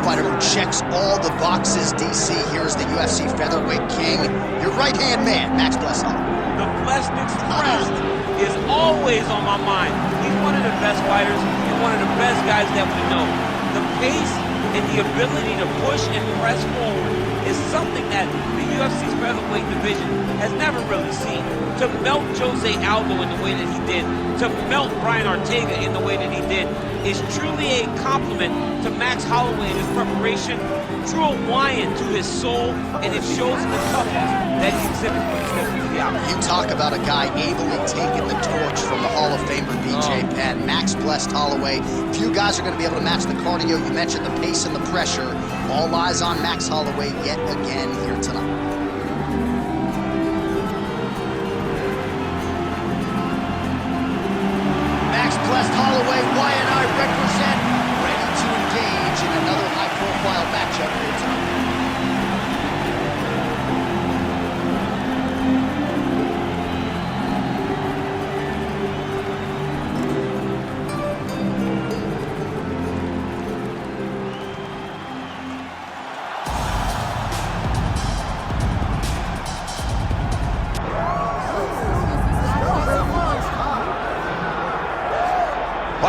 fighter who checks all the boxes. DC, here's the UFC featherweight king, your right-hand man, Max Bless. The Blessnick's crest is always on my mind. He's one of the best fighters and one of the best guys that we know. The pace and the ability to push and press forward is something that the UFC's featherweight division has never really seen. To melt Jose Aldo in the way that he did, to melt Brian Ortega in the way that he did, is truly a compliment to Max Holloway and his preparation. Drew a wine to his soul, and it shows in the toughness that he exhibits when he steps into the octagon. You talk about a guy ably taking the torch from the Hall of Famer BJ Penn. Max Blessed Holloway. Few guys are going to be able to match the cardio. You mentioned the pace and the pressure. All eyes on Max Holloway yet again here tonight. Max Blessed Holloway, I represent, ready to engage in another high-profile matchup here tonight.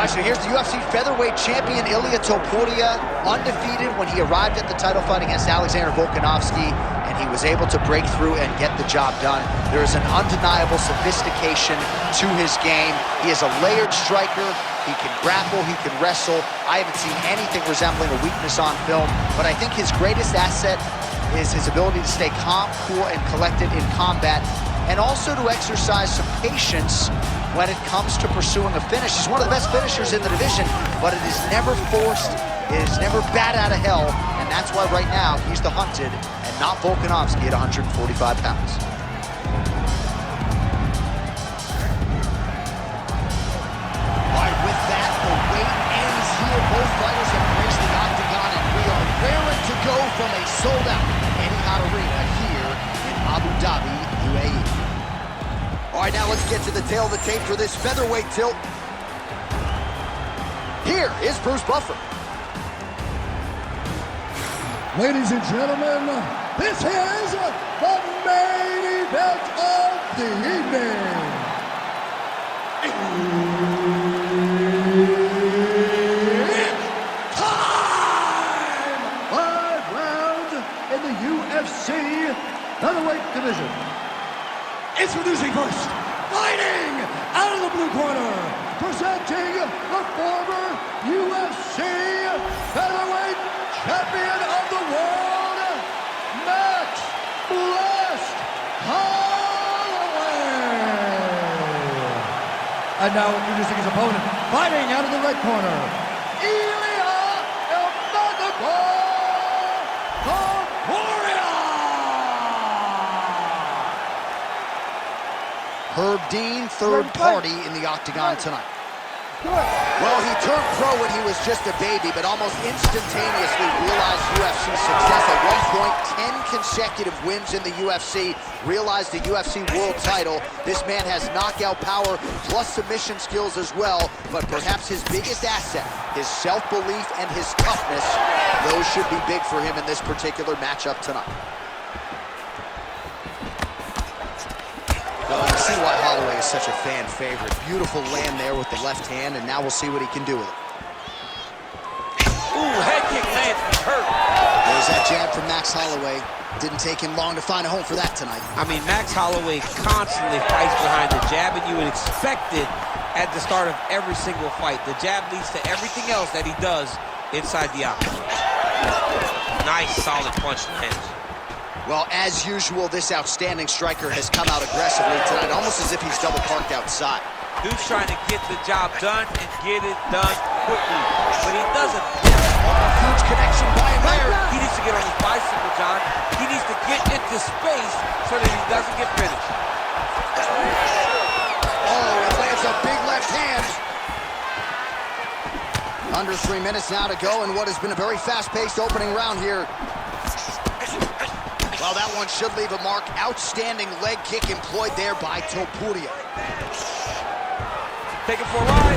So here's the UFC featherweight champion, IIia Topuria, undefeated when he arrived at the title fight against Alexander Volkanovski, and he was able to break through and get the job done. There is an undeniable sophistication to his game. He is a layered striker. He can grapple, he can wrestle. I haven't seen anything resembling a weakness on film, but I think his greatest asset is his ability to stay calm, cool, and collected in combat, and also to exercise some patience when it comes to pursuing a finish. He's one of the best finishers in the division, but it is never forced, it is never bat out of hell, and that's why right now he's the hunted and not Volkanovski at 145 pounds. All right, with that, the wait ends here. Both fighters have graced the octagon, and we are raring to go from a sold-out Etihad Arena here in Abu Dhabi, UAE. All right, now let's get to the tail of the tape for this featherweight tilt. Here is Bruce Buffer. Ladies and gentlemen, this is the main event of the evening. It's time! 5 rounds in the UFC featherweight division. Introducing first, fighting out of the blue corner, presenting the former UFC featherweight champion of the world, Max Blessed Holloway. And now introducing his opponent, fighting out of the red corner, IIia Topuria. Herb Dean, third party in the octagon tonight. Well, he turned pro when he was just a baby, but almost instantaneously realized UFC success. At one point, 10 consecutive wins in the UFC, realized the UFC world title. This man has knockout power, plus submission skills as well, but perhaps his biggest asset, his self-belief and his toughness, those should be big for him in this particular matchup tonight. Well, you see why Holloway is such a fan favorite. Beautiful land there with the left hand, and now we'll see what he can do with it. Ooh, head kick lands, he's hurt. There's that jab from Max Holloway. Didn't take him long to find a home for that tonight. I mean, Max Holloway constantly fights behind the jab, and you would expect it at the start of every single fight. The jab leads to everything else that he does inside the octagon. Nice, solid punch lands. Well, as usual, this outstanding striker has come out aggressively tonight, almost as if he's double parked outside. Dude's trying to get the job done and get it done quickly, but he doesn't. Huge connection by him there. He needs to get on his bicycle, John. He needs to get into space so that he doesn't get finished. Oh, it lands a big left hand. Under 3 minutes now to go in what has been a very fast-paced opening round here. Well, that one should leave a mark. Outstanding leg kick employed there by Topuria. Take it for a ride.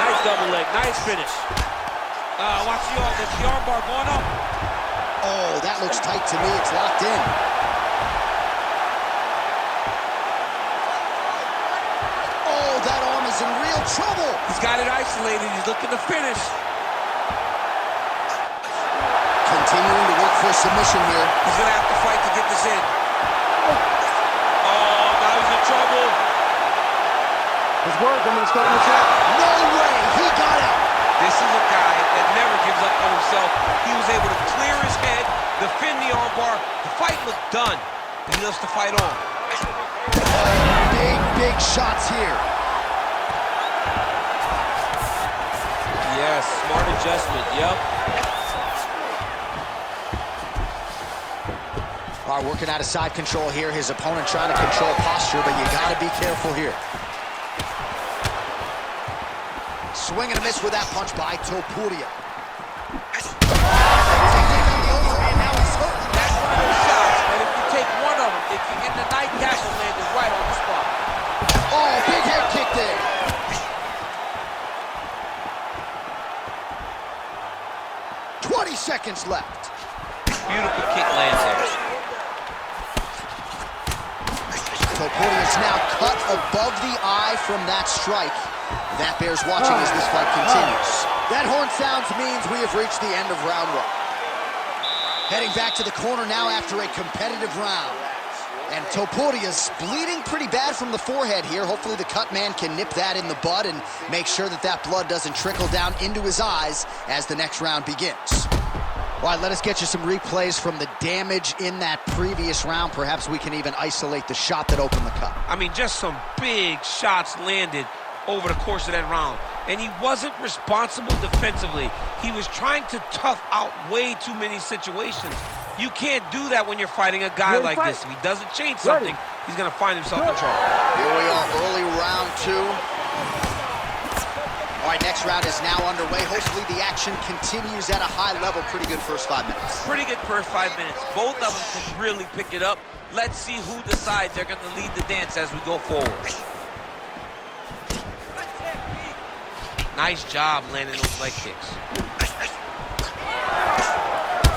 Nice double leg, nice finish. Watch the arm bar going up. Oh, that looks tight to me. It's locked in. Oh, that arm is in real trouble. He's got it isolated. He's looking to finish. Continuing to work for a submission here. He's going to have to fight to get this in. Oh, now he's in trouble. His work, I'm going to start in the top. No way, he got out. This is a guy that never gives up on himself. He was able to clear his head, defend the armbar. The fight looked done, and he loves to fight on. Big shots here. Yes, smart adjustment, yep. All right, working out of side control here. His opponent trying to control posture, but you gotta be careful here. Swing and a miss with that punch by Topuria. That's one of those shots that if you take one of them, if you get the nightcap, will land it right on the spot. Oh, big head kick there. "20 seconds left. Beautiful kick lands there. Topuria's now cut above the eye from that strike. That bears watching as this fight continues. That horn sounds means we have reached the end of round one. Heading back to the corner now after a competitive round. And Topuria's bleeding pretty bad from the forehead here. Hopefully the cut man can nip that in the bud and make sure that that blood doesn't trickle down into his eyes as the next round begins. All right, let us get you some replays from the damage in that previous round. Perhaps we can even isolate the shot that opened the cut. I mean, just some big shots landed over the course of that round. And he wasn't responsible defensively. He was trying to tough out way too many situations. You can't do that when you're fighting a guy like this. If he doesn't change something, he's going to find himself in trouble. Here we are, early round two. All right, next round is now underway. Hopefully the action continues at a high level. Pretty good first 5 minutes. Pretty good first 5 minutes. Both of them can really pick it up. Let's see who decides they're going to lead the dance as we go forward. Nice job landing those leg kicks.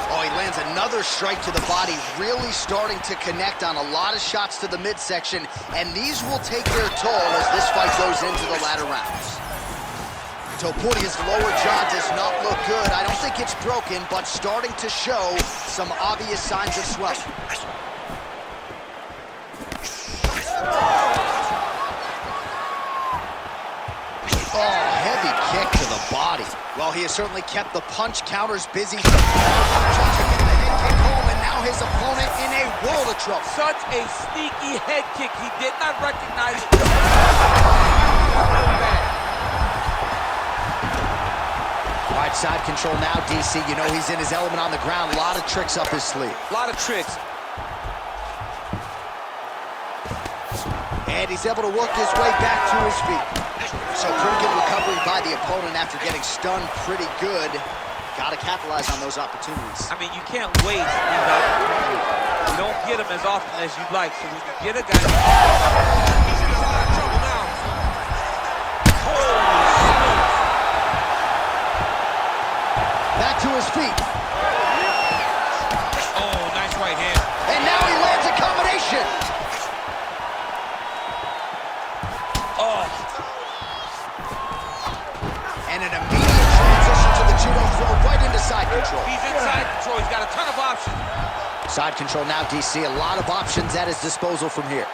Oh, he lands another strike to the body, really starting to connect on a lot of shots to the midsection, and these will take their toll as this fight goes into the latter rounds. Topuria's lower jaw does not look good. I don't think it's broken, but starting to show some obvious signs of swelling. Oh, heavy kick to the body. Well, he has certainly kept the punch counters busy. Trying to get the head kick home, and now his opponent in a world of trouble. Such a sneaky head kick. He did not recognize it. All right, side control now, DC. You know he's in his element on the ground. A lot of tricks up his sleeve. A lot of tricks. And he's able to work his way back to his feet. So pretty good recovery by the opponent after getting stunned pretty good. Got to capitalize on those opportunities. I mean, you can't waste these opportunities. You don't get them as often as you'd like. So when you get a guy, he's in a lot of trouble now. Holy smokes. Back to his feet. Oh, nice right hand. And now he lands a combination. Oh. And an immediate transition to the judo throw right into side control. He's inside control. He's got a ton of options. Side control now, DC. A lot of options at his disposal from here.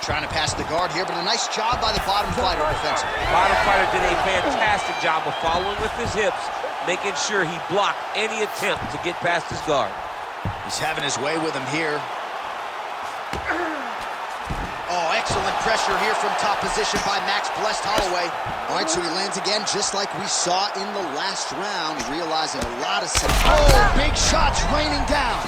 Trying to pass the guard here, but a nice job by the bottom fighter defensively. Bottom fighter did a fantastic job of following with his hips, making sure he blocked any attempt to get past his guard. He's having his way with him here. Oh, excellent pressure here from top position by Max Blessed Holloway. All right, so he lands again just like we saw in the last round, realizing a lot of... Oh, big shots raining down.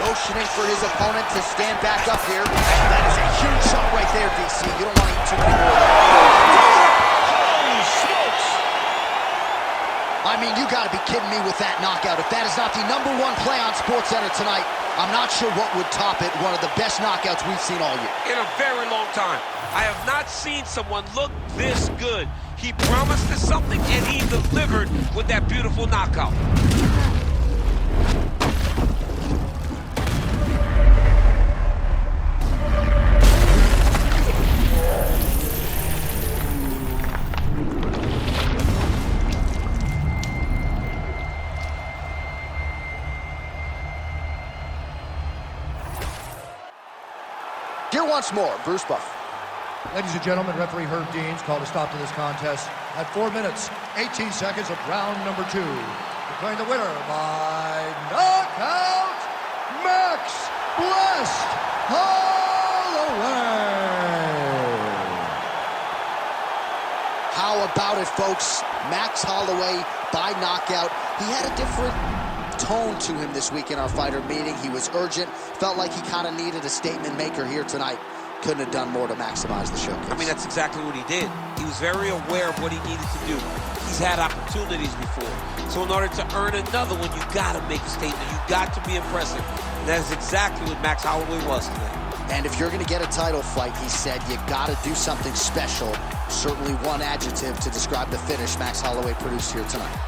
Motioning for his opponent to stand back up here. That is a huge shot right there, DC. You don't want to eat too many more of that. Holy smokes! I mean, you gotta be kidding me with that knockout. If that is not the #1 play on SportsCenter tonight, I'm not sure what would top it. One of the best knockouts we've seen all year. In a very long time. I have not seen someone look this good. He promised us something, and he delivered with that beautiful knockout. Here once more, Bruce Buffer. Ladies and gentlemen, referee Herb Deans called a stop to this contest at 4 minutes, 18 seconds of round number 2. Declaring the winner by knockout, Max Blessed Holloway. How about it, folks? Max Holloway by knockout. He had a different tone to him this week in our fighter meeting. He was urgent, felt like he kind of needed a statement maker here tonight. Couldn't have done more to maximize the showcase. I mean, that's exactly what he did. He was very aware of what he needed to do. He's had opportunities before. So in order to earn another one, you gotta make a statement. You got to be impressive. And that is exactly what Max Holloway was today. And if you're gonna get a title fight, he said, you gotta do something special. Certainly one adjective to describe the finish Max Holloway produced here tonight.